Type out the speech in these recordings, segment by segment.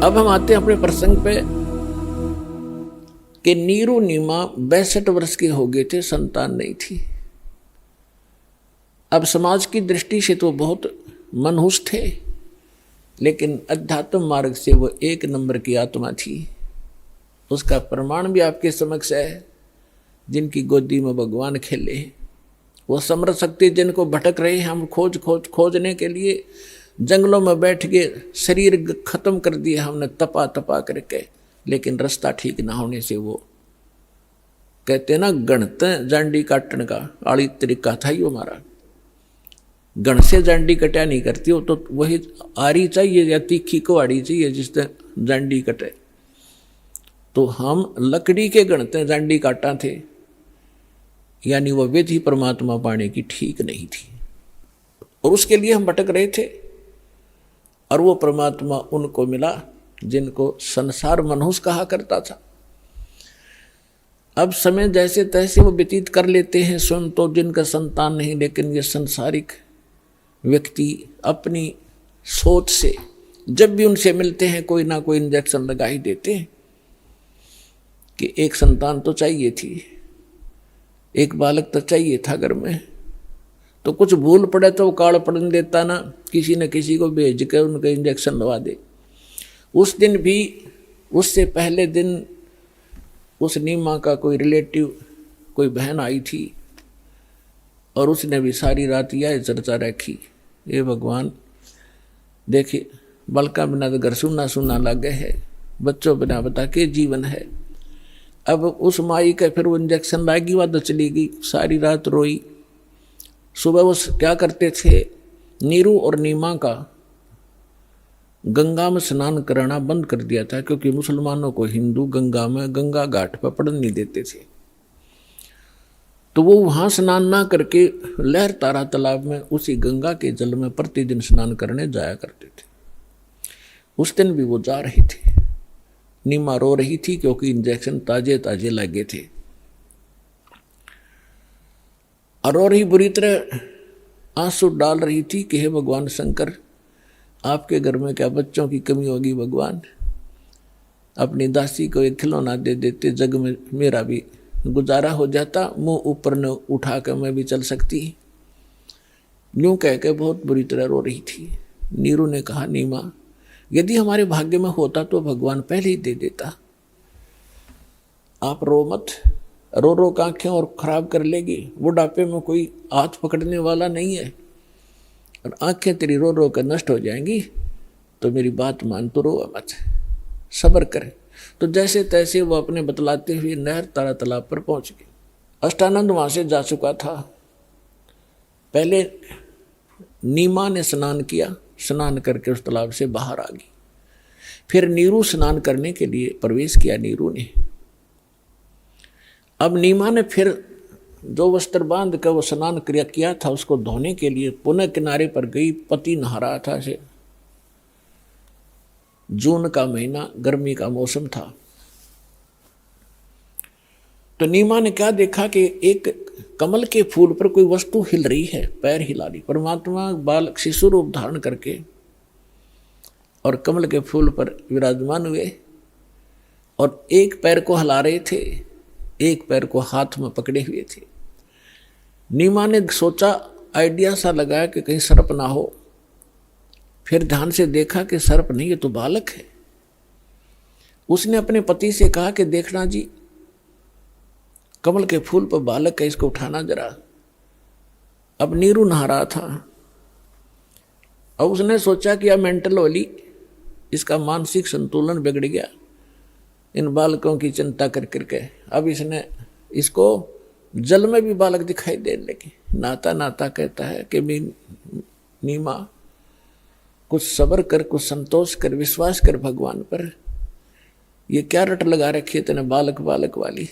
अब हम आते हैं अपने प्रसंग पे कि नीरू नीमा 62 वर्ष के हो गए थे, संतान नहीं थी। अब समाज की दृष्टि से तो बहुत मनहूस थे, लेकिन अध्यात्म मार्ग से वो एक नंबर की आत्मा थी। उसका प्रमाण भी आपके समक्ष है। जिनकी गोदी में भगवान खेले, वो समर्थ शक्ति जिनको भटक रहे हैं, हम खोजने के लिए जंगलों में बैठ के शरीर खत्म कर दिए हमने तपा करके, लेकिन रास्ता ठीक ना होने से वो कहते ना गणत जांडी काटने का आड़ी तरीका था ही हमारा। गण से जांडी कटा नहीं करती हो, तो वही आरी चाहिए या तीखी को आड़ी चाहिए जिससे जांडी कटे। तो हम लकड़ी के गणते जांडी काटा थे, यानी वह विधि परमात्मा पाने की ठीक नहीं थी, और उसके लिए हम भटक रहे थे। और वो परमात्मा उनको मिला जिनको संसार मनहूस कहा करता था। अब समय जैसे तैसे वो व्यतीत कर लेते हैं, स्वयं तो जिनका संतान नहीं, लेकिन ये संसारिक व्यक्ति अपनी सोच से जब भी उनसे मिलते हैं कोई ना कोई इंजेक्शन लगा ही देते हैं कि एक संतान तो चाहिए थी, एक बालक तो चाहिए था घर में। तो कुछ भूल पड़े तो वो काल पड़ने देता ना, किसी न किसी को भेज कर उनका इंजेक्शन लगा दे। उस दिन भी, उससे पहले दिन उस नीमा का कोई रिलेटिव, कोई बहन आई थी, और उसने भी सारी रात यह चर्चा रखी, ये भगवान देखिए बालका बिना तो घर सुना सुना लगे है, बच्चों बिना बता के जीवन है। अब उस माई का फिर वो इंजेक्शन लागी, वह तो चली गई, सारी रात रोई। सुबह वो क्या करते थे, नीरू और नीमा का गंगा में स्नान कराना बंद कर दिया था, क्योंकि मुसलमानों को हिंदू गंगा घाट पर पड़ने नहीं देते थे। तो वो वहां स्नान ना करके लहर तारा तालाब में उसी गंगा के जल में प्रतिदिन स्नान करने जाया करते थे। उस दिन भी वो जा रहे थे। नीमा रो रही थी क्योंकि इंजेक्शन ताजे ताजे लगे थे, और रो रही बुरी तरह आंसू डाल रही थी कि हे भगवान शंकर, आपके घर में क्या बच्चों की कमी होगी भगवान। अपनी दासी को एक खिलौना दे देते, जग में मेरा भी गुजारा हो जाता, मुंह ऊपर न उठा कर मैं भी चल सकती। यूं कह के बहुत बुरी तरह रो रही थी। नीरू ने कहा, नीमा यदि हमारे भाग्य में होता तो भगवान पहले ही दे देता। आप रो मत, रो के आंखें और खराब कर लेगी। बुढ़ापे में कोई हाथ पकड़ने वाला नहीं है, और आंखें तेरी रो कर नष्ट हो जाएंगी। तो मेरी बात मान, तो रो मत, सब्र कर। तो जैसे तैसे वो अपने बतलाते हुए नहर तारा तालाब पर पहुंच गए। अष्टानंद वहां से जा चुका था। पहले नीमा ने स्नान किया, स्नान करके उस तालाब से बाहर आ गई। फिर नीरू स्नान करने के लिए प्रवेश किया नीरू ने। अब नीमा ने फिर जो वस्त्र बांध कर वो स्नान क्रिया किया था उसको धोने के लिए पुनः किनारे पर गई। पति नहा रहा था। से जून का महीना, गर्मी का मौसम था। तो नीमा ने क्या देखा कि एक कमल के फूल पर कोई वस्तु हिल रही है, पैर हिला रही। परमात्मा बालक शिशु रूप धारण करके और कमल के फूल पर विराजमान हुए, और एक पैर को हिला रहे थे, एक पैर को हाथ में पकड़े हुए थे। नीमा ने सोचा, आइडिया सा लगाया कि कहीं सर्प ना हो। फिर ध्यान से देखा कि सर्प नहीं, ये तो बालक है। उसने अपने पति से कहा कि देखना जी, कमल के फूल पर बालक है, इसको उठाना जरा। अब नीरू नहा रहा था। अब उसने सोचा कि यह मेंटल वाली, इसका मानसिक संतुलन बिगड़ गया इन बालकों की चिंता कर करके। अब इसने इसको जल में भी बालक दिखाई देने लगे। नाता नाता कहता है कि नीमा कुछ सब्र कर, कुछ संतोष कर, विश्वास कर भगवान पर। ये क्या रट लगा रखी है तेने बालक बालक वाली।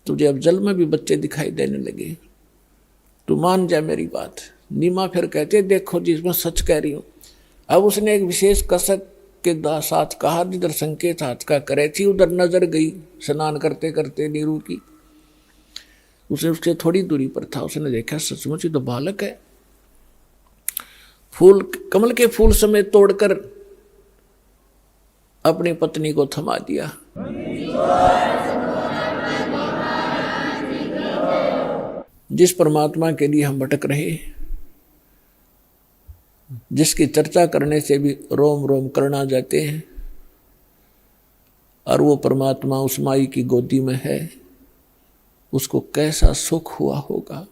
तुझे अब जल में भी बच्चे दिखाई देने लगे, तू मान जा मेरी बात। नीमा फिर कहते, देखो जी मैं सच कह रही हूँ। अब उसने एक विशेष कसक के साथ कहा, जिधर संकेत हाथ का करे थी उधर नजर गई स्नान करते करते नीरू की। उससे थोड़ी दूरी पर था। उसने देखा सचमुच ही तो बालक है। फूल, कमल के फूल समेत तोड़कर अपनी पत्नी को थमा दिया। जिस परमात्मा के लिए हम भटक रहे, जिसकी चर्चा करने से भी रोम रोम करना जाते हैं, और वो परमात्मा उस माई की गोदी में है, उसको कैसा सुख हुआ होगा,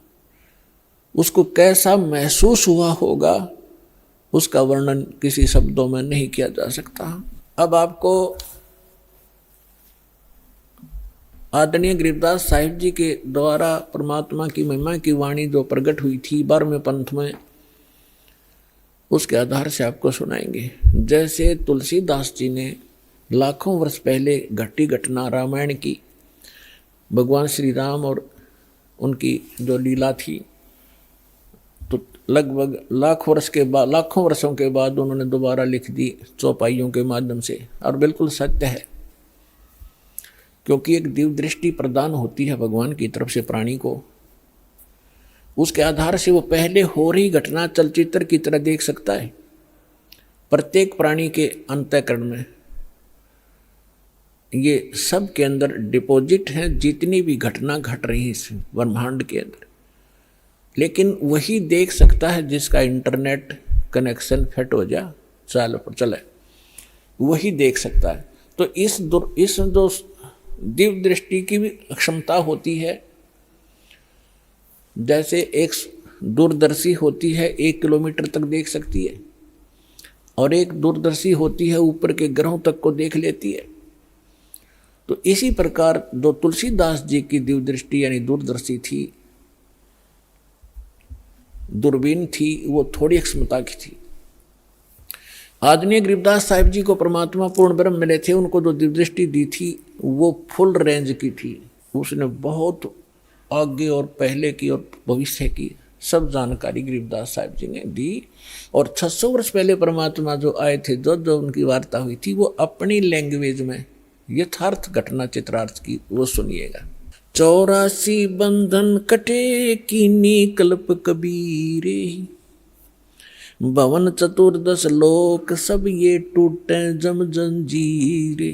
उसको कैसा महसूस हुआ होगा, उसका वर्णन किसी शब्दों में नहीं किया जा सकता। अब आपको आदरणीय गरीबदास साहिब जी के द्वारा परमात्मा की महिमा की वाणी जो प्रकट हुई थी 12वें पंथ में, उसके आधार से आपको सुनाएंगे। जैसे तुलसीदास जी ने लाखों वर्ष पहले घटी घटना रामायण की, भगवान श्री राम और उनकी जो लीला थी, तो लगभग लाखों वर्षों के बाद उन्होंने दोबारा लिख दी चौपाइयों के माध्यम से, और बिल्कुल सत्य है, क्योंकि एक दिव्य दृष्टि प्रदान होती है भगवान की तरफ से प्राणी को। उसके आधार से वो पहले हो रही घटना चलचित्र की तरह देख सकता है। प्रत्येक प्राणी के अंतःकरण में ये सब के अंदर डिपॉजिट है जितनी भी घटना घट रही है इस ब्रह्मांड के अंदर, लेकिन वही देख सकता है जिसका इंटरनेट कनेक्शन फिट हो जा चले, वही देख सकता है। तो इस जो दिव्य दृष्टि की भी क्षमता होती है। जैसे एक दूरदर्शी होती है 1 किलोमीटर तक देख सकती है, और एक दूरदर्शी होती है ऊपर के ग्रहों तक को देख लेती है। तो इसी प्रकार जो तुलसीदास जी की दिव्य दृष्टि यानी दूरदर्शी थी, दूरबीन थी, वो थोड़ी क्षमता की थी। आदरणीय गरीबदास साहिब जी को परमात्मा पूर्ण ब्रह्म मिले थे, उनको जो दिव्य दृष्टि दी थी वो फुल रेंज की थी। उसने बहुत आगे और पहले की और भविष्य की सब जानकारी गरीबदास साहिब जी ने दी। और 600 वर्ष पहले परमात्मा जो आए थे, जो उनकी वार्ता हुई थी, वो अपनी लैंग्वेज में यथार्थ घटना चित्रार्थ की, वो सुनिएगा। 84 बंधन कटे कीनी कल्प कबीरे, भवन चतुर्दश लोक सब ये टूटे जम जंजीरे,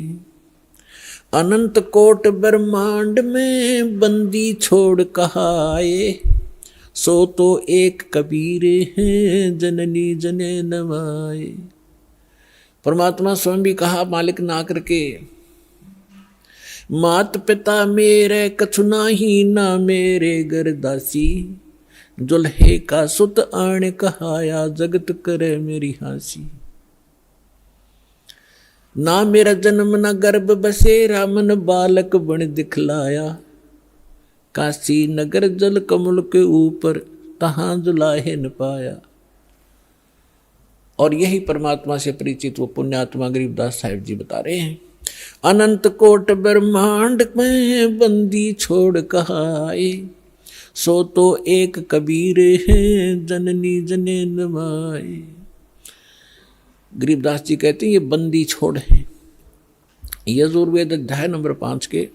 अनंत कोट ब्रह्मांड में बंदी छोड़ कहाए, सो तो एक कबीरे हैं जननी जने नवाए। परमात्मा स्वयं भी कहा मालिक ना करके, मात पिता मेरे कछु नाही, ना मेरे घर दासी, दुल्हे का सुत आण कहाया, जगत करे मेरी हासी। ना मेरा जन्म न गर्भ बसेरा, मन बालक बन दिखलाया, काशी नगर जल कमल के ऊपर, तहां जुलाहे न पाया। और यही परमात्मा से परिचित वो पुण्यात्मा गरीबदास साहिब जी बता रहे हैं। अनंत कोट ब्रह्मांड में बंदी छोड़ कहाए, सो तो एक कबीर है जननी जने नवाए। गरीबदास जी कहते हैं ये बंदी छोड़ है। यजुर्वेद अध्याय नंबर 5 के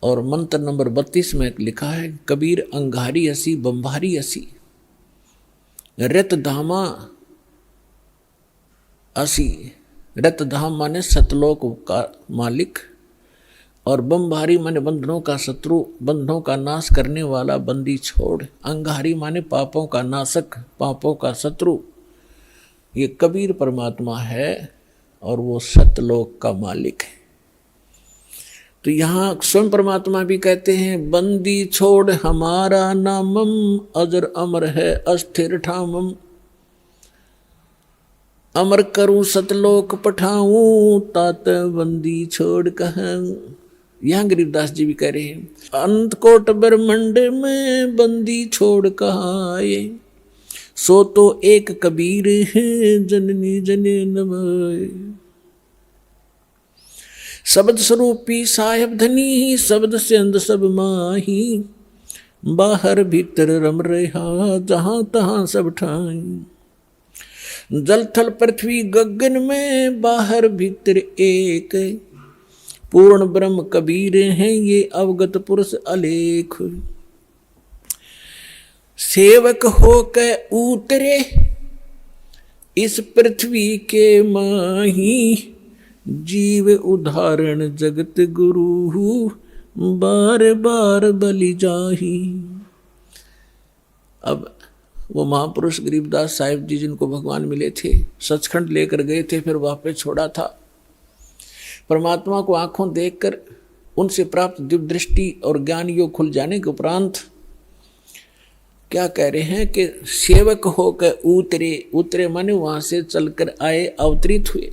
और मंत्र नंबर 32 में लिखा है, कबीर अंगारी असी बंभारी असी, रत धामा असी। रत धाम माने सतलोक का मालिक, और बंभारी माने बंधनों का शत्रु, बंधनों का नाश करने वाला बंदी छोड़। अंगारी माने पापों का नाशक, पापों का शत्रु। ये कबीर परमात्मा है और वो सतलोक का मालिक है। तो यहाँ स्वयं परमात्मा भी कहते हैं, बंदी छोड़ हमारा नामम, अजर अमर है अस्थिर ठामम, अमर करूं सतलोक पठाऊं, तात बंदी छोड़ कहूं। यहाँ गरीबदास जी भी कह रहे हैं, अंत कोट ब्रह्मंड में बंदी छोड़ कहाए, सो तो एक कबीर है जननी जने नवाए। शब्द स्वरूपी साहेब धनी, शब्द से अंद सब माही, बाहर भीतर रम रहा जहां तहां सब ठाई। जल थल पृथ्वी गगन में, बाहर भीतर एक, पूर्ण ब्रह्म कबीर हैं ये अवगत पुरुष अलेख। सेवक होके उतरे इस पृथ्वी के माही, जीव उदाहरण जगत गुरु, बार बार बलि जाही। अब वो महापुरुष गरीबदास साहिब जी जिनको भगवान मिले थे, सचखंड लेकर गए थे, फिर वापस छोड़ा था। परमात्मा को आंखों देखकर उनसे प्राप्त दिव्य दृष्टि और ज्ञान योग खुल जाने के उपरांत क्या कह रहे हैं कि सेवक होकर उतरे। उतरे माने वहां से चलकर आए, अवतरित हुए।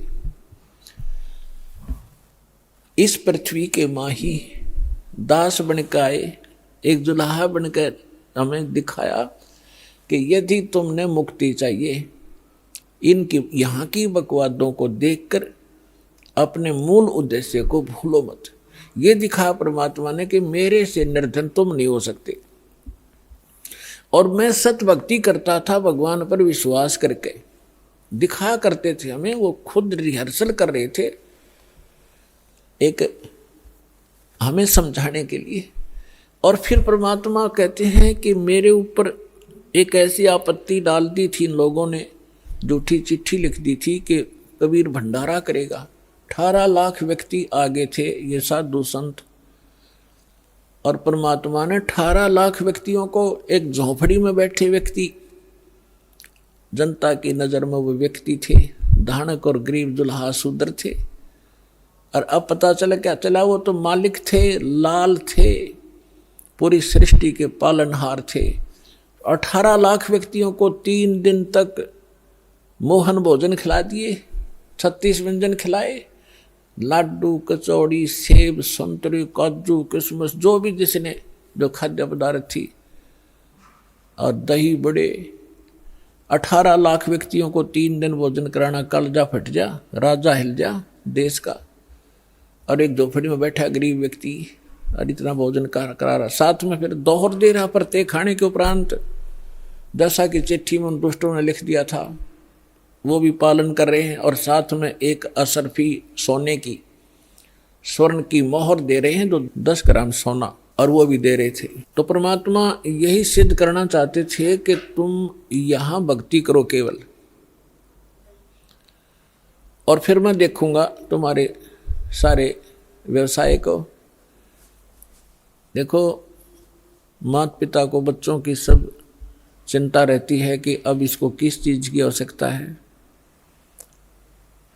इस पृथ्वी के माही दास बनकर आए, एक जुलाहा बनकर हमें दिखाया कि यदि तुमने मुक्ति चाहिए, इनकी यहाँ की बकवादों को देखकर अपने मूल उद्देश्य को भूलो मत। ये दिखा परमात्मा ने कि मेरे से निर्धन तुम नहीं हो सकते। और मैं सत भक्ति करता था, भगवान पर विश्वास करके दिखा करते थे हमें। वो खुद रिहर्सल कर रहे थे एक हमें समझाने के लिए। और फिर परमात्मा कहते हैं कि मेरे ऊपर एक ऐसी आपत्ति डाल दी थी इन लोगों ने, झूठी चिट्ठी लिख दी थी कि कबीर भंडारा करेगा। 18 लाख व्यक्ति आगे थे, ये साधु संत। और परमात्मा ने 18 लाख व्यक्तियों को, एक झोंपड़ी में बैठे व्यक्ति, जनता की नजर में वो व्यक्ति थे, धानक और गरीब दुल्हा शूद्र थे। और अब पता चला, क्या चला, वो तो मालिक थे, लाल थे, पूरी सृष्टि के पालनहार थे। 18 लाख व्यक्तियों को 3 दिन तक मोहन भोजन खिला दिए, 36 व्यंजन खिलाए, लाडू, कचौड़ी, सेब, संतरे, काजू, किशमिश, जो भी जिसने जो खाद्य पदार्थ थी, और दही बड़े। 18 लाख व्यक्तियों को 3 दिन भोजन कराना, कलजा फट जा, राजा हिल जा देश का। और एक झोपड़ी में बैठा गरीब व्यक्ति और इतना भोजन करा रहा, साथ में फिर दोहर दे रहा प्रत्येक खाने के उपरांत। दशा की चिट्ठी में उन दुष्टों ने लिख दिया था, वो भी पालन कर रहे हैं। और साथ में एक असरफी सोने की, स्वर्ण की मोहर दे रहे हैं, जो 10 ग्राम सोना, और वो भी दे रहे थे। तो परमात्मा यही सिद्ध करना चाहते थे कि तुम यहां भक्ति करो केवल, और फिर मैं देखूंगा तुम्हारे सारे व्यवसाय को। देखो, माता पिता को बच्चों की सब चिंता रहती है कि अब इसको किस चीज़ की आवश्यकता है।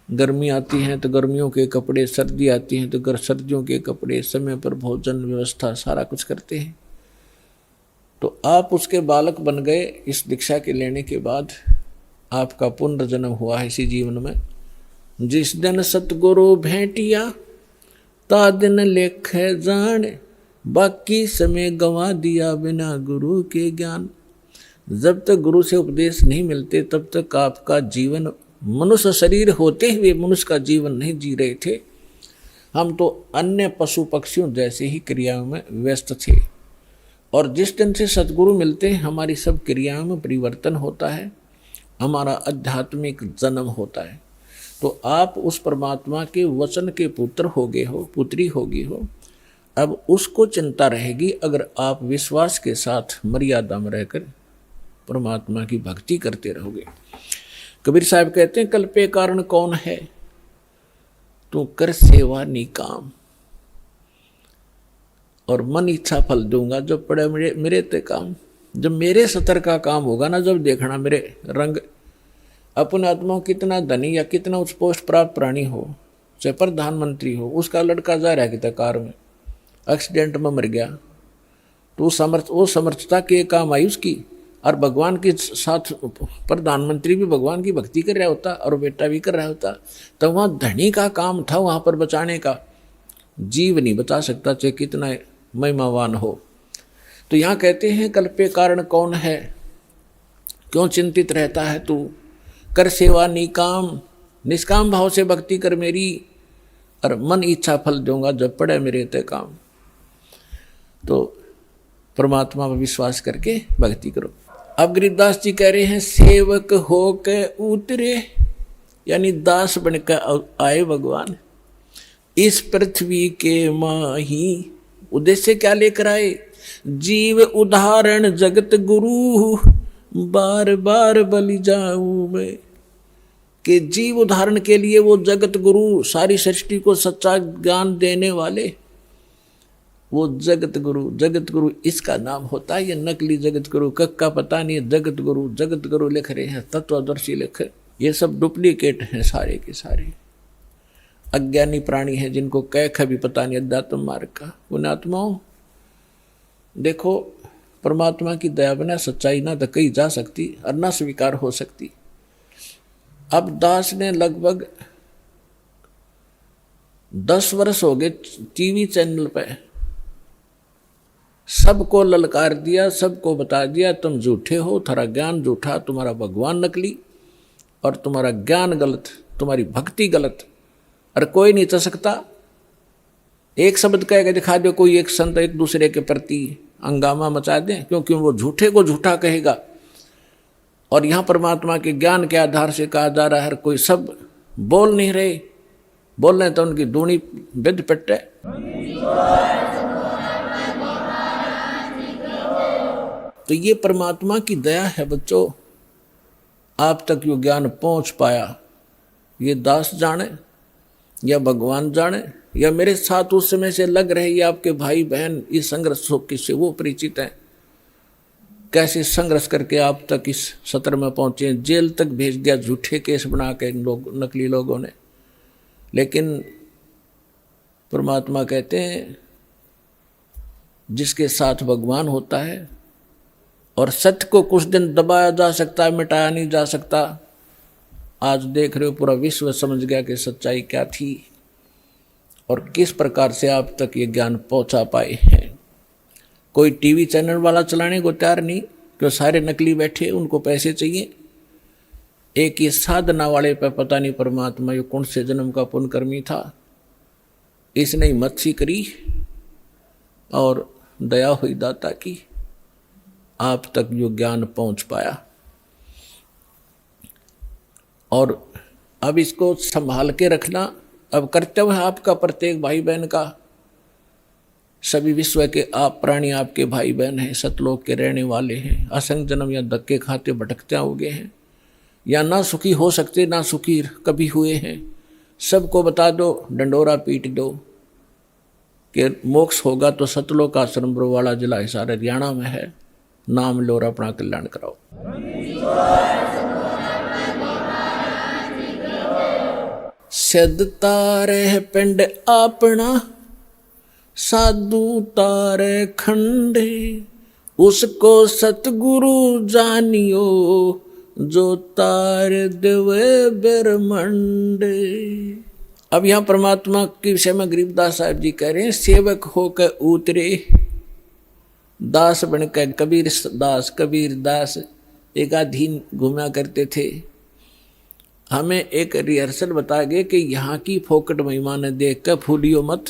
गर्मी आती है तो गर्मियों के कपड़े, सर्दी आती है तो सर्दियों के कपड़े, समय पर भोजन व्यवस्था सारा कुछ करते हैं। तो आप उसके बालक बन गए। इस दीक्षा के लेने के बाद आपका पुनर्जन्म हुआ है इसी जीवन में। जिस दिन सतगुरु भेंटिया, ता दिन लेख जान, बाकी समय गंवा दिया बिना गुरु के ज्ञान। जब तक गुरु से उपदेश नहीं मिलते तब तक आपका जीवन, मनुष्य शरीर होते हुए मनुष्य का जीवन नहीं जी रहे थे। हम तो अन्य पशु पक्षियों जैसे ही क्रियाओं में व्यस्त थे। और जिस दिन से सद्गुरु मिलते हैं, हमारी सब क्रियाओं में परिवर्तन होता है, हमारा आध्यात्मिक जन्म होता है। तो आप उस परमात्मा के वचन के पुत्र हो गए हो, पुत्री होगी हो। अब उसको चिंता रहेगी अगर आप विश्वास के साथ मर्यादा में रहकर परमात्मा की भक्ति करते रहोगे। कबीर साहब कहते हैं, कल्पे कारण कौन है, तू कर सेवा निकाम, और मन इच्छा फल दूंगा जब पड़े मेरे ते काम। जब मेरे सतर का काम होगा ना, जब देखना मेरे रंग। अपने आत्मा कितना धनी या कितना उच्च पोस्ट प्राप्त प्राणी हो, चाहे प्रधानमंत्री हो, उसका लड़का जा रहा है कितना कार में, एक्सीडेंट में मर गया, तो वो समर्थता के काम आई उसकी। और भगवान के साथ प्रधानमंत्री भी भगवान की भक्ति कर रहा होता और बेटा भी कर रहा होता, तो वहाँ धनी का काम था वहाँ पर बचाने का। जीव नहीं बचा सकता चाहे कितना महिमावान हो। तो यहाँ कहते हैं, कल्पे कारण कौन है, क्यों चिंतित रहता है तू। कर सेवा निकाम, निष्काम भाव से भक्ति कर मेरी, और मन इच्छा फल दूंगा जब पड़े मेरे ते काम। तो परमात्मा पर विश्वास करके भक्ति करो। अब गरीबदास जी कह रहे हैं, सेवक हो के उतरे, यानी दास बनकर आए भगवान इस पृथ्वी के माही। उद्देश्य क्या लेकर आए, जीव उदाहरण जगत गुरु, बार बार बलि जाऊं मैं। कि जीव उदाहरण के लिए वो जगत गुरु, सारी सृष्टि को सच्चा ज्ञान देने वाले, वो जगत गुरु इसका नाम होता है। ये नकली जगत गुरु का पता नहीं, जगत गुरु लिख रहे हैं, तत्वदर्शी लिख, ये सब डुप्लीकेट हैं सारे के सारे, अज्ञानी प्राणी हैं जिनको कह भी पता नहीं अध्यात्म मार्ग का। पुण्यात्माओं देखो, परमात्मा की दया बिना सच्चाई ना तो कही जा सकती और ना स्वीकार हो सकती। अब दास ने लगभग 10 वर्ष हो गए टीवी चैनल पे सबको ललकार दिया, सबको बता दिया तुम झूठे हो, तुम्हारा ज्ञान झूठा, तुम्हारा भगवान नकली और तुम्हारा ज्ञान गलत, तुम्हारी भक्ति गलत, और कोई नहीं चल सकता। एक शब्द कह के दिखा दो, कोई एक संत एक दूसरे के प्रति हंगामा मचा दे, क्योंकि वो झूठे को झूठा कहेगा। और यहाँ परमात्मा के ज्ञान के आधार से कहा जा रहा है, कोई सब बोल नहीं रहे, बोल रहे तो उनकी दूनी विद पिटे। तो ये परमात्मा की दया है बच्चों, आप तक यो ज्ञान पहुंच पाया। ये दास जाने या भगवान जाने या मेरे साथ उस समय से लग रहे ये आपके भाई बहन इस संघर्ष से वो परिचित हैं, कैसे संघर्ष करके आप तक इस सत्र में पहुंचे। जेल तक भेज दिया झूठे केस बना के नकली लोगों ने। लेकिन परमात्मा कहते हैं जिसके साथ भगवान होता है, और सत्य को कुछ दिन दबाया जा सकता है, मिटाया नहीं जा सकता। आज देख रहे हो पूरा विश्व समझ गया कि सच्चाई क्या थी और किस प्रकार से आप तक ये ज्ञान पहुंचा पाए हैं। कोई टीवी चैनल वाला चलाने को तैयार नहीं, क्यों सारे नकली बैठे, उनको पैसे चाहिए। एक ये साधना वाले पे पता नहीं परमात्मा ये कौन से जन्म का पुण्यकर्मी था, इसने ही मच्छी करी और दया हुई दाता की, आप तक जो ज्ञान पहुंच पाया। और अब इसको संभाल के रखना अब कर्तव्य है आपका, प्रत्येक भाई बहन का। सभी विश्व के आप प्राणी आपके भाई बहन हैं, सतलोक के रहने वाले हैं। असंग जन्म या धक्के खाते भटकते हो गए हैं, या ना सुखी हो सकते ना सुखी कभी हुए हैं। सबको बता दो, डंडोरा पीट दो कि मोक्ष होगा तो सतलोक आश्रम बरवाड़ा जिला हिसार हरियाणा में है। नाम लो और अपना कल्याण कराओ। सिद्ध तारे पिंड अपना, साधु तारे खंडे, उसको सतगुरु जानियो, जो तार देवे ब्रह्मंडे। अब यहाँ परमात्मा के विषय में गरीबदास साहब जी कह रहे हैं, सेवक होकर उतरे दास बनकर कबीर दास एक आधीन घूमा करते थे। हमें एक रिहर्सल बता गए कि यहाँ की फोकट महिमा ने देख कर फूलियो मत,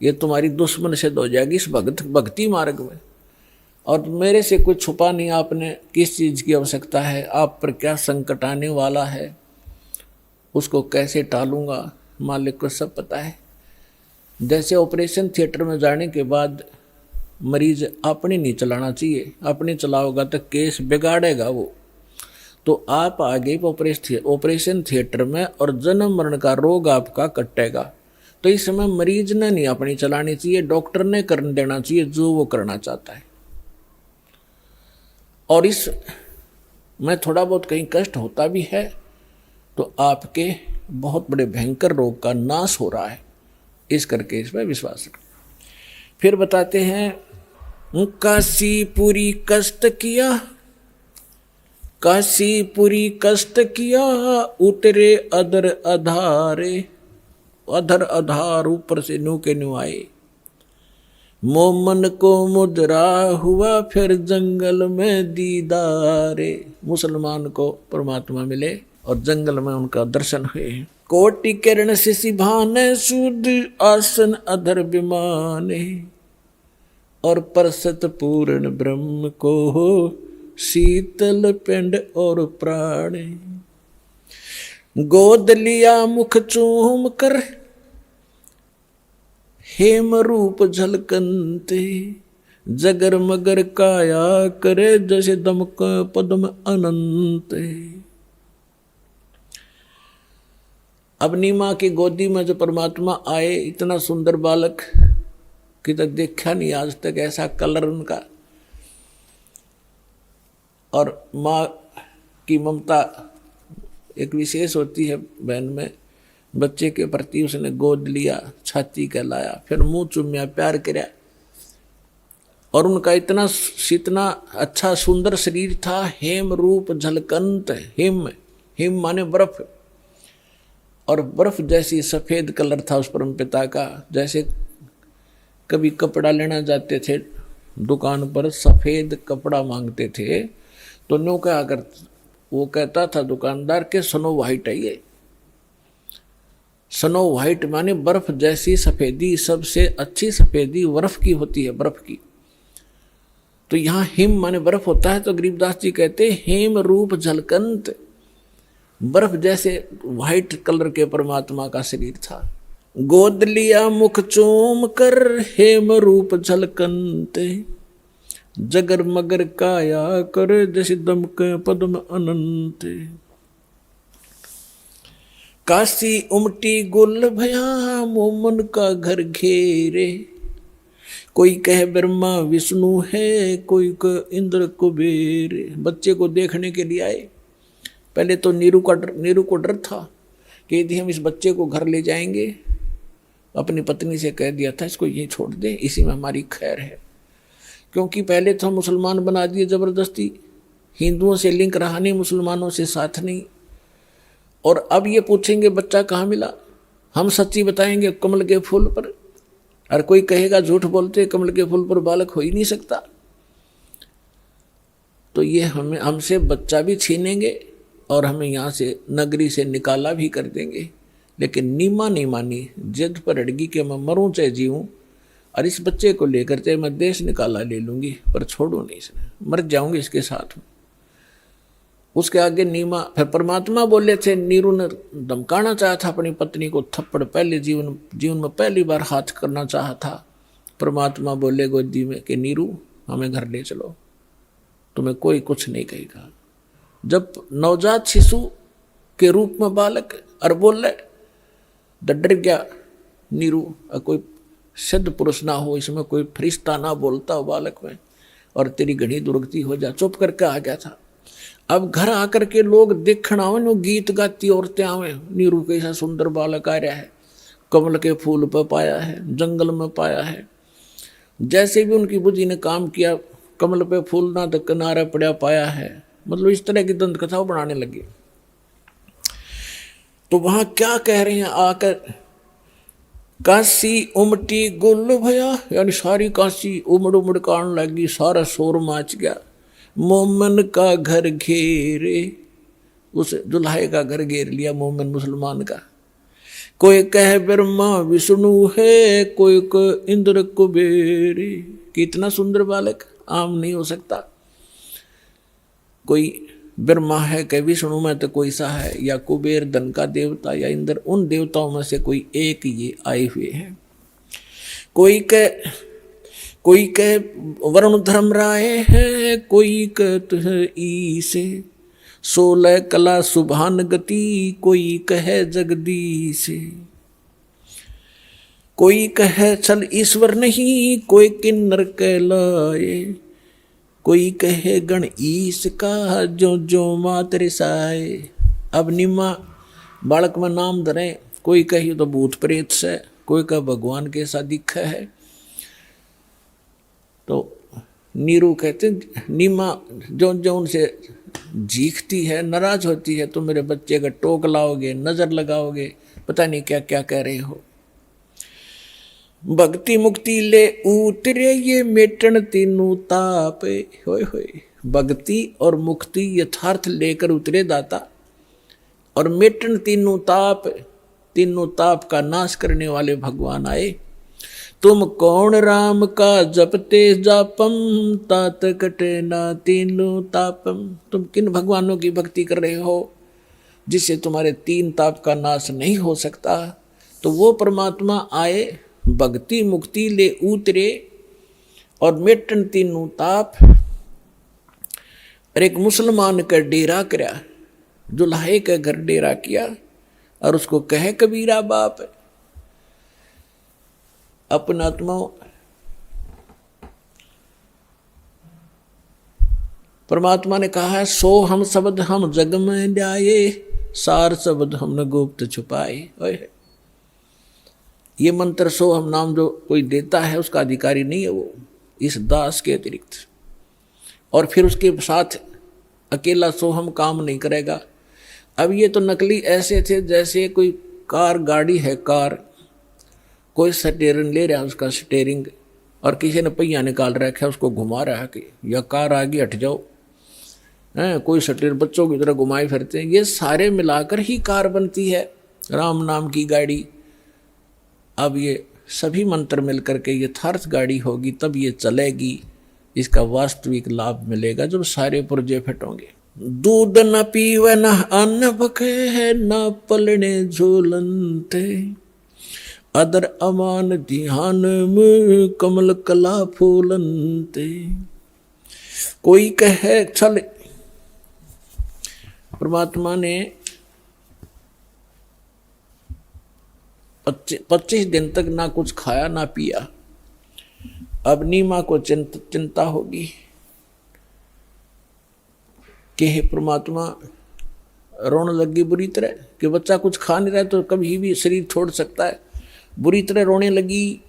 ये तुम्हारी दुश्मन से हो जाएगी इस भक्ति मार्ग में। और मेरे से कुछ छुपा नहीं आपने, किस चीज़ की आवश्यकता है, आप पर क्या संकट आने वाला है, उसको कैसे टालूंगा, मालिक को सब पता है। जैसे ऑपरेशन थिएटर में जाने के बाद मरीज अपनी नहीं चलाना चाहिए, अपनी चलाओगा तो केस बिगाड़ेगा वो। तो आप आगे ऑपरेशन थिएटर में और जन्म मरण का रोग आपका कटेगा। तो इस समय मरीज ने नहीं अपनी चलानी चाहिए, डॉक्टर ने कर देना चाहिए जो वो करना चाहता है। और इस में थोड़ा बहुत कहीं कष्ट होता भी है तो आपके बहुत बड़े भयंकर रोग का नाश हो रहा है, इस करके इसमें विश्वास रखें। फिर बताते हैं, काशीपुरी कष्ट किया, काशीपुरी कष्ट किया, उतरे अधर अधारे, अधर अधार ऊपर से न्यू के न्यू आए। मोमन को मुद्रा हुआ फिर जंगल में दीदारे। मुसलमान को परमात्मा मिले और जंगल में उनका दर्शन हुए। कोटि किरण शिशि भाने, शुद्ध आसन अधर विमाने, और परसत पूर्ण ब्रह्म को हो, शीतल पिंड और प्राणे। गोद लिया मुख चूम कर, हेम रूप झलकनते, जगर मगर काया करे, जैसे दमक पद्म अनंत। अब नीमा की गोदी में जो परमात्मा आए, इतना सुंदर बालक कि तक देखा नहीं आज तक ऐसा कलर उनका, और माँ की ममता एक विशेष होती है बहन में। बच्चे के प्रति उसने गोद लिया, छाती कहलाया, फिर मुंह चुम्या, प्यार किया। और उनका इतना अच्छा सुंदर शरीर था, हेम रूप झलकंत। हिम हिम माने बर्फ, और बर्फ जैसी सफेद कलर था उस परम पिता का। जैसे कभी कपड़ा लेना जाते थे दुकान पर, सफेद कपड़ा मांगते थे तो न्यू क्या कर, वो कहता था दुकानदार के स्नो व्हाइट है ये। स्नो व्हाइट माने बर्फ जैसी सफेदी, सबसे अच्छी सफेदी बर्फ की होती है, बर्फ की। तो यहाँ हिम माने बर्फ होता है, तो गरीबदास जी कहते हेम रूप झलकंत, बर्फ जैसे व्हाइट कलर के परमात्मा का शरीर था। गोद लिया मुख चूम कर हेम रूप झलकंत, जगर मगर काया कर जैसे दमक पद्म अनंत। काशी उमटी गुल भया मोमन का घर घेरे, कोई कह ब्रह्मा विष्णु है, कोई कह इंद्र कुबेर। बच्चे को देखने के लिए आए। पहले तो नीरू को डर था कि यदि हम इस बच्चे को घर ले जाएंगे, अपनी पत्नी से कह दिया था इसको यहीं छोड़ दे, इसी में हमारी खैर है। क्योंकि पहले तो हम मुसलमान बना दिए जबरदस्ती, हिंदुओं से लिंक रहा नहीं, मुसलमानों से साथ नहीं। और अब ये पूछेंगे बच्चा कहाँ मिला, हम सच्ची बताएंगे कमल के फूल पर, और कोई कहेगा झूठ बोलते कमल के फूल पर बालक हो ही नहीं सकता। तो ये हमसे बच्चा भी छीनेंगे और हमें यहाँ से नगरी से निकाला भी कर देंगे। लेकिन नीमा नहीं मानी, जिद पर अड़गी कि मैं मरूं चाहे जीऊं, और इस बच्चे को लेकर चाहे मैं देश निकाला ले लूंगी, पर छोड़ू नहीं इसने, मर जाऊंगी इसके साथ में। उसके आगे नीमा, फिर परमात्मा बोले थे, नीरू ने धमकाना चाहा था अपनी पत्नी को, थप्पड़ पहले जीवन में पहली बार हाथ करना चाहा था। परमात्मा बोले गोदी में कि नीरू हमें घर ले चलो, तुम्हें कोई कुछ नहीं कहेगा। जब नवजात शिशु के रूप में बालक और बोल रहे, डर गया नीरू, कोई सिद्ध पुरुष ना हो इसमें, कोई फरिश्ता ना बोलता हो बालक में, और तेरी घड़ी दुर्गति हो जा, चुप करके आ गया था। अब घर आकर के लोग देखना आवे, वो गीत गाती औरतें आवे, नीरू कैसा सुंदर बालक आ रहा है, कमल के फूल पर पाया है, जंगल में पाया है। जैसे भी उनकी बुद्धि ने काम किया, कमल पे फूल ना तो किनारा पड़ा पाया है, मतलब इस तरह की दंत कथा बनाने लगी। तो वहां क्या कह रहे हैं आकर, काशी उमटी गुल भया, यानी सारी काशी उमड़ उमड़ कान लगी, सारा शोर माच गया। मोमन का घर घेरे, उस दुल्हे का घर घेर लिया मोमन मुसलमान का। कोई कह ब्रह्मा विष्णु है, कोई कह इंद्र कुबेर। कितना सुंदर बालक, आम नहीं हो सकता। कोई ब्रह्मा है, कह विष्णु में तो कोई सा है, या कुबेर धन का देवता, या इंद्र, उन देवताओं में से कोई एक ये आए हुए हैं। कोई कह वरुण धर्म राय है, कोई कहत है ईसे, 16 कला सुभान गति, कोई कहे जगदीश। कोई कहे चल ईश्वर नहीं, कोई किन्नर कहलाए, कोई कहे गण ईश का, जो जो मात रिसाए। अब निम्मा बालक में नाम धरे, कोई कहे तो भूत प्रेत से, कोई कहे भगवान के साथ दिखा है। तो नीरू कहते नीमा जो जो उनसे जीखती है, नाराज होती है, तो मेरे बच्चे का टोक लाओगे, नजर लगाओगे, पता नहीं क्या क्या कह रहे हो। भक्ति मुक्ति ले उतरे ये मेटन तीनों ताप, होए होए। भक्ति और मुक्ति यथार्थ लेकर उतरे दाता, और मेटन तीनों ताप का नाश करने वाले भगवान आए। तुम कौन राम का जपते जापम, तात कटे ना तीनों तापम। तुम किन भगवानों की भक्ति कर रहे हो जिससे तुम्हारे 3 ताप का नाश नहीं हो सकता। तो वो परमात्मा आए, भक्ति मुक्ति ले उतरे, और मेटन तीनों ताप। और एक मुसलमान का डेरा कराया, दुल्हे का घर डेरा किया, और उसको कहे कबीरा बाप। अपना आत्मा परमात्मा ने कहा है, सो हम शब्द हम जग में ल्याए, सार शब्द हमने गुप्त छुपाए। ये मंत्र सो हम नाम जो कोई देता है उसका अधिकारी नहीं है वो, इस दास के अतिरिक्त। और फिर उसके साथ अकेला सो हम काम नहीं करेगा। अब ये तो नकली ऐसे थे जैसे कोई कार गाड़ी है, कार कोई स्टीयरिंग ले रहा है, उसका स्टीयरिंग, और किसी ने पहिया निकाल रखा है उसको घुमा रहा है कि या कार आगे हट जाओ, है कोई स्टीयरिंग बच्चों की तरह घुमाए फिरते हैं। ये सारे मिलाकर ही कार बनती है, राम नाम की गाड़ी। अब ये सभी मंत्र मिलकर के यथार्थ गाड़ी होगी, तब ये चलेगी, इसका वास्तविक लाभ मिलेगा जब सारे पुर्जे फिटोंगे। दूध न पीवे न अन्न बखे है, न पलने झूलनते, अदर अमान ध्यान में कमल कला फूलनते। कोई कहे चल, परमात्मा ने 25 दिन तक ना कुछ खाया ना पिया। अब नीमा को चिंता होगी कि हे परमात्मा, रोने लगी बुरी तरह कि बच्चा कुछ खा नहीं रहा तो कभी भी शरीर छोड़ सकता है। बुरी तरह रोने लगी,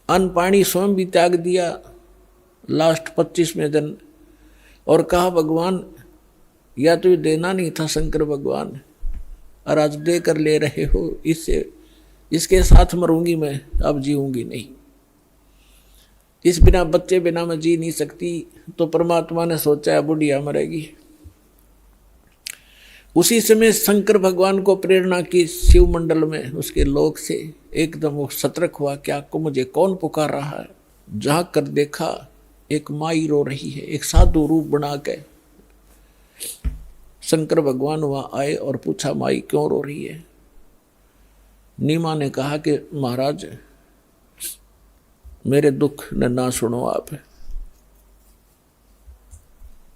अन्न पानी स्वयं भी त्याग दिया लास्ट 25वें दिन, और कहा भगवान या तो ये देना नहीं था शंकर भगवान, और आज दे कर ले रहे हो, इससे इसके साथ मरूंगी मैं, अब जीऊंगी नहीं, इस बिना बच्चे बिना मैं जी नहीं सकती। तो परमात्मा ने सोचा बुढ़िया मरेगी। उसी समय शंकर भगवान को प्रेरणा की शिव मंडल में उसके लोक से एकदम वो सतर्क हुआ, क्या को मुझे कौन पुकार रहा है। झांक कर देखा एक माई रो रही है, एक साधु रूप बना के। शंकर भगवान वहां आए और पूछा माई क्यों रो रही है। नीमा ने कहा कि महाराज मेरे दुख न ना सुनो,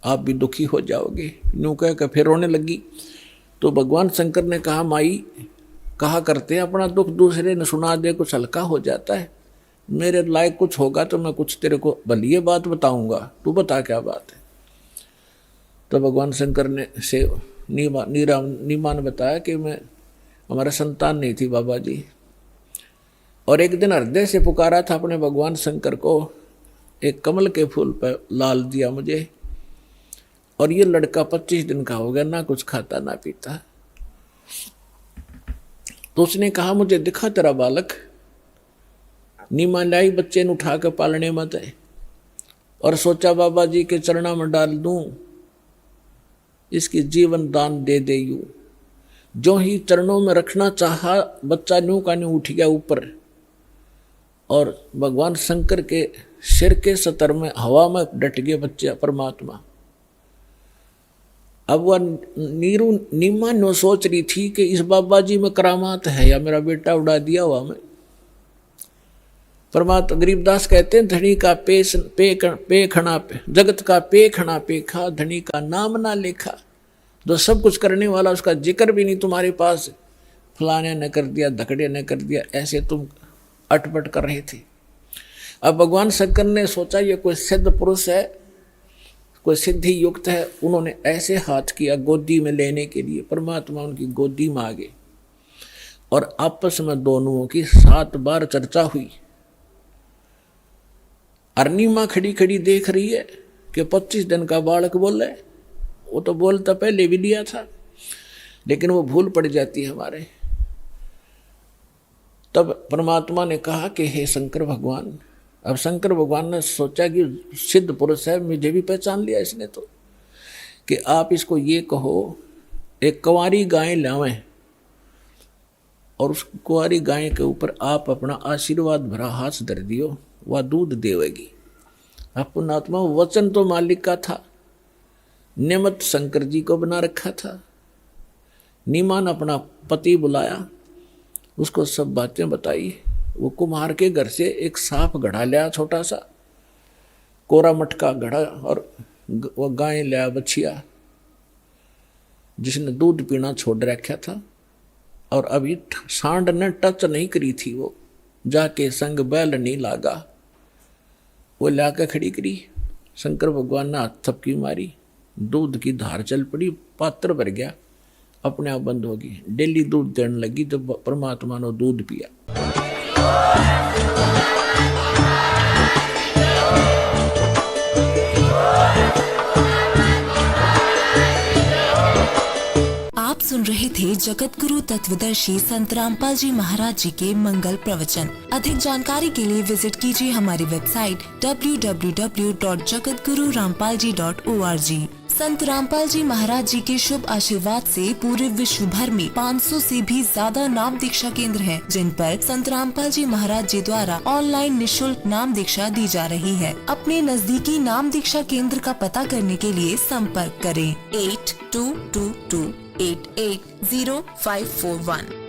आप भी दुखी हो जाओगे। यूं कह कर फिर रोने लगी। तो भगवान शंकर ने कहा माई कहा करते हैं अपना दुख दूसरे ने सुना दे कुछ हल्का हो जाता है, मेरे लायक कुछ होगा तो मैं कुछ तेरे को भली बात बताऊंगा, तू बता क्या बात है। तो भगवान शंकर ने से नीमा ने बताया कि मैं हमारा संतान नहीं थी बाबा जी, और एक दिन हृदय से पुकारा था अपने भगवान शंकर को, एक कमल के फूल पर लाल दिया मुझे, और ये लड़का 25 दिन का हो गया, ना कुछ खाता ना पीता। तो उसने कहा मुझे दिखा तेरा बालक। नीमा लाई बच्चे ने उठा कर पालने मत है, और सोचा बाबा जी के चरणों में डाल दूं, इसकी जीवन दान दे दे यूं। जो ही चरणों में रखना चाहा, बच्चा न्यू का न्यू उठ गया ऊपर, और भगवान शंकर के सिर के सतर में हवा में डट गए बच्चे परमात्मा। अब वह नीमा नो सोच रही थी कि इस बाबा जी में करामात है या मेरा बेटा उड़ा दिया हुआ मैं। परमात्मा गरीबदास कहते हैं धनी का पे खना पे, जगत का पे खना पेखा, धनी का नाम ना लेखा। जो सब कुछ करने वाला उसका जिक्र भी नहीं तुम्हारे पास, फलाने ने कर दिया, धकड़े ने कर दिया, ऐसे तुम अटपट कर रहे थे। अब भगवान शंकर ने सोचा ये कोई सिद्ध पुरुष है, कोई सिद्धि युक्त है। उन्होंने ऐसे हाथ किया गोदी में लेने के लिए, परमात्मा उनकी गोदी में आ गए, और आपस में दोनों की 7 बार चर्चा हुई। अर्निमा खड़ी खड़ी देख रही है कि 25 दिन का बालक बोले, वो तो बोलता पहले भी लिया था, लेकिन वो भूल पड़ जाती है हमारे। तब परमात्मा ने कहा कि हे शंकर भगवान, अब शंकर भगवान ने सोचा कि सिद्ध पुरुष है, मुझे भी पहचान लिया इसने तो, कि आप इसको ये कहो एक कुंवारी गाय लावें, और उस कुंवारी गाय के ऊपर आप अपना आशीर्वाद भरा हाथ धर दियो, वह दूध देवेगी। अपनात्मा वचन तो मालिक का था, नियमत शंकर जी को बना रखा था। नीमा ने अपना पति बुलाया, उसको सब बातें बताई। वो कुम्हार के घर से एक साफ घड़ा लिया, छोटा सा कोरा मटका घड़ा, और वो गाय लिया बछिया जिसने दूध पीना छोड़ रखा था, और अभी सांड ने टच नहीं करी थी, वो जाके संग बैल नहीं लागा, वो लाके खड़ी करी। शंकर भगवान ने हाथ थपकी मारी, दूध की धार चल पड़ी, पात्र भर गया, अपने आप बंद होगी। डेली दूध देने लगी, जब परमात्मा ने दूध पिया। आप सुन रहे थे जगत गुरु तत्वदर्शी संत रामपाल जी महाराज जी के मंगल प्रवचन। अधिक जानकारी के लिए विजिट कीजिए हमारी वेबसाइट www.jagatgururampalji.org। संत रामपाल जी महाराज जी के शुभ आशीर्वाद से पूरे विश्व भर में 500 से भी ज्यादा नाम दीक्षा केंद्र हैं, जिन पर संत रामपाल जी महाराज जी द्वारा ऑनलाइन निशुल्क नाम दीक्षा दी जा रही है। अपने नजदीकी नाम दीक्षा केंद्र का पता करने के लिए संपर्क करें 8222880541।